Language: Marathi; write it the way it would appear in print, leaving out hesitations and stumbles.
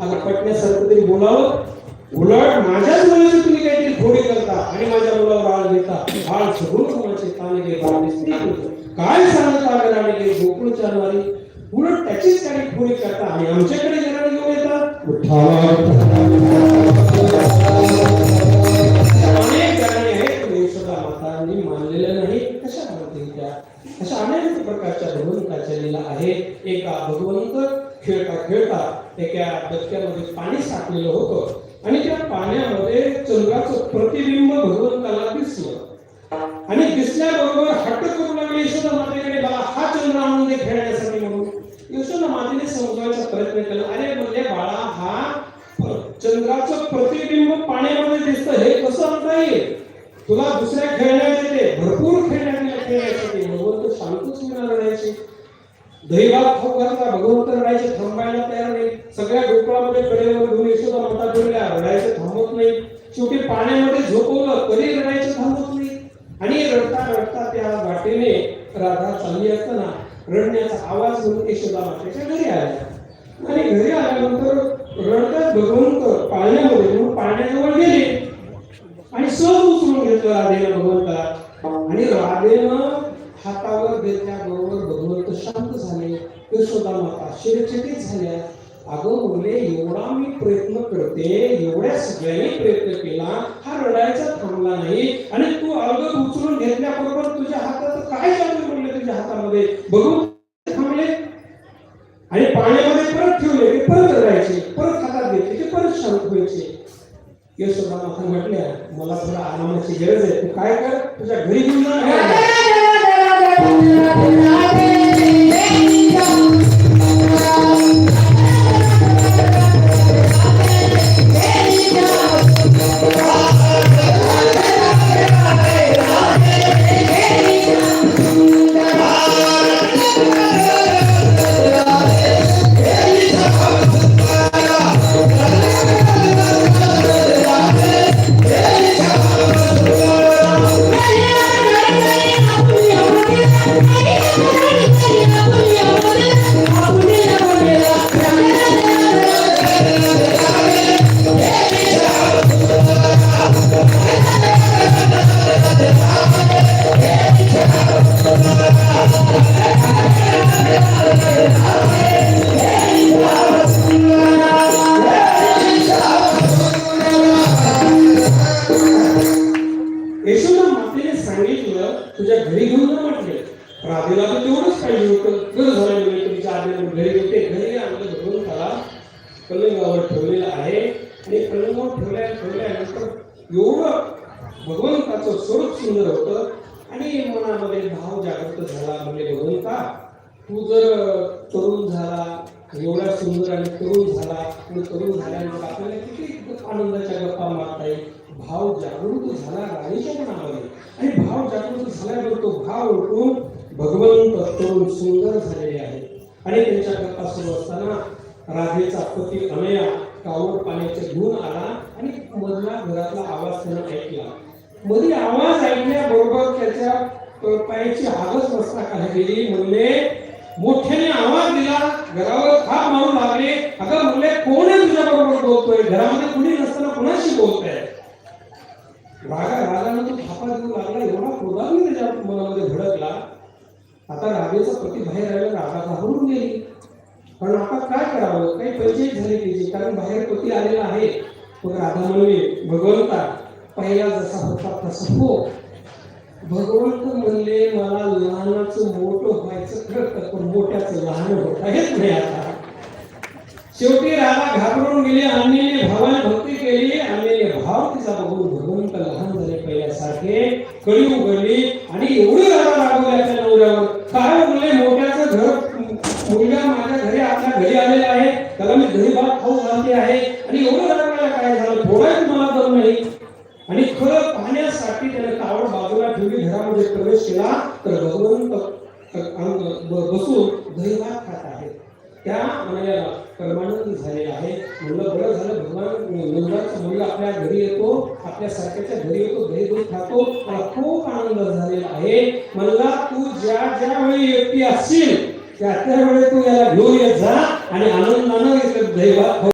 आता पटण्यासारखं तरी बोलावं. उलट माझ्याच मुलाची तुम्ही काहीतरी थोडी करता आणि माझ्या मुलावर आळ घेता. आळ सगळं कोणाचे ताने गे काय सांगता गराणे गे गोकुळ चालवारी. उलट त्याचीच काही थोडी करता आणि आमच्याकडे गराणे घेऊन येतात. अनेक गराणे आहेत यशोदा मातांनी मानलेल्या नाही. कशा म्हणतील त्या अशा अनेक प्रकारच्या भगवंताच्या लीला आहेत. एका भगवंत खेळता खेळता एका डबक्यामध्ये पाणी साठलेलं होतं आणि त्या पाण्यामध्ये चंद्राचं प्रतिबिंब भगवंताला दिसलं आणि दिसल्याबरोबर हट्ट करू लागले यशोदा मातेकडे, मला हा चंद्र आणून दे खेळण्यासाठी म्हणून. यशोदा मातेने समजायचा प्रयत्न केला. अरे म्हणजे बाळा, हा चंद्राचं प्रतिबिंब पाण्यामध्ये दिसतं, हे कसं आणता येईल? तुला दुसऱ्या खेळण्यात येते, भरपूर खेळण्यात खेळण्यासाठी. भगवंत शांतच मिळणार रडायचे. दहीभात खाऊ घातला, भगवंत रडायचे, थांबायला तयार नाही. सगळ्या गोकुळामध्ये कडेवर घेऊन यशोदा माता फिरल्या, रडायचे थांबत नाही. शेवटी पाण्यामध्ये झोपवलं तरी रडायचे थांबत नाही. आणि रडता रडता त्या वाटेने राधा चालली असताना रडण्याचा आवाज घेऊन यशोदा मातेच्या घरी आल्या. आणि घरी आल्यानंतर रडतात भगवंत पाण्यामध्ये पाण्याजवळ गेले आणि सहज उचलून घेतलं राधेनं भगवंताला. आणि राधेनं हातावर घेतल्याबरोबर भगवंत शांत झाले. यशोदा माता आश्चर्यचकित झाल्या. अगं मुले, एवढा मी प्रयत्न करते, एवढ्या सगळ्यांनी प्रयत्न केला, हा रडायचा थांबला नाही आणि तू अगं उचलून घेतल्याबरोबर तुझ्या हातात काय जादू पडले? तुझ्या हातामध्ये भगवंत थांबले आणि पाण्यामध्ये परत ठेवले, ते परत रडायचे, परत हातात घेतले, ते परत शांत व्हायचे. यशोदा माता म्हटल्या, मला थोडा आरामाची गरज आहे, तू काय कर, तुझ्या घरी घेऊन जा. यशोदा मातेने सांगितलं तुझ्या घरी घेऊन जा म्हटले. राधेला तर तेवढंच पाहिजे होतं. घर झालं तुमच्या आधी घरी होते. घरी आणलं भगवंताला पलंगावर ठेवलेलं आहे आणि पलंगावर ठेवल्यानंतर एवढं भगवंताचं स्वरूप सुंदर होतं आणि मनामध्ये भाव जागृत झाला. म्हणजे भगवंता, तू जर तरुण झाला, एवढा सुंदर आणि तरुण झाला आणि तरुण झाल्यानंतर आपल्याला किती आनंदाच्या गप्पा मारता येईल. भाव जागृत झाला राणीच्या मनामध्ये आणि भाव जागृत झाल्यावर तो भाव ओळखून भगवंत तरुण सुंदर झालेले आहे. आणि त्यांच्या गप्पा सुरू असताना राधेचा पती अनया कावड पाण्याचे घेऊन आला आणि मधला घरातला आवाज त्यानं ऐकला. मध्ये आवाज ऐकल्याबरोबर त्याच्या पायाची आगच नसता खाली गेली. म्हणले, मोठ्याने आवाज दिला, घरावर थाप मारू लागले. अगं म्हणले, कोण आहे तुझ्या बरोबर बोलतोय? घरामध्ये कुणी नसताना कोणाशी बोलतोय? रागानं तो थापा देऊ लागला. एवढा क्रोधाने त्याच्या मनामध्ये भडकला. आता राधेचा पती बाहेर आला. राधा घाबरून गेली. पण आता काय करावं? काही पंचायत झाली त्याची, कारण बाहेर पती आलेला आहे. मग राधा म्हणली, भगवंता, पहिला जसा होता तसा हो. भगवंत म्हणले, मला लहानाचं मोठं व्हायचं कळतं, पण मोठ्याचं लहान होता येत नाही. आता शेवटी राधा घाबरून गेली. अन्याने भावाने भक्ती केली. अन्याने भाव तिचा बघून भगवंत लहान झाले पहिल्यासारखे. कळी उघडली आणि एवढी राधा रागवली आपल्या नवऱ्यावर. काय म्हणले, मोठ्याचं घर मुलगा माझ्या घरी आपल्या घरी आलेला आहे, त्याला मी दही भात खाऊ घालते आहे आणि एवढं रागायला काय झालं? थोडाही तुम्हाला दम नाही. आणि खरं पाहण्यासाठी त्याने कावड बाजूला ठेवली, घरामध्ये प्रवेश केला तर भगवंत बसून दही भात खात आहे. त्या अनयाला परमानंद झाले आहे. म्हणलं, बरं झालं, भगवान नंदाचा मुलगा आपल्या घरी येतो, आपल्या सारख्याच्या घरी येतो, दही दूध खातो, मला खूप आनंद झालेला आहे. म्हणला, तू ज्या वेळी एकटी असशील त्या वेळी तू याला घेऊन येत जा आणि आनंदानं दही भात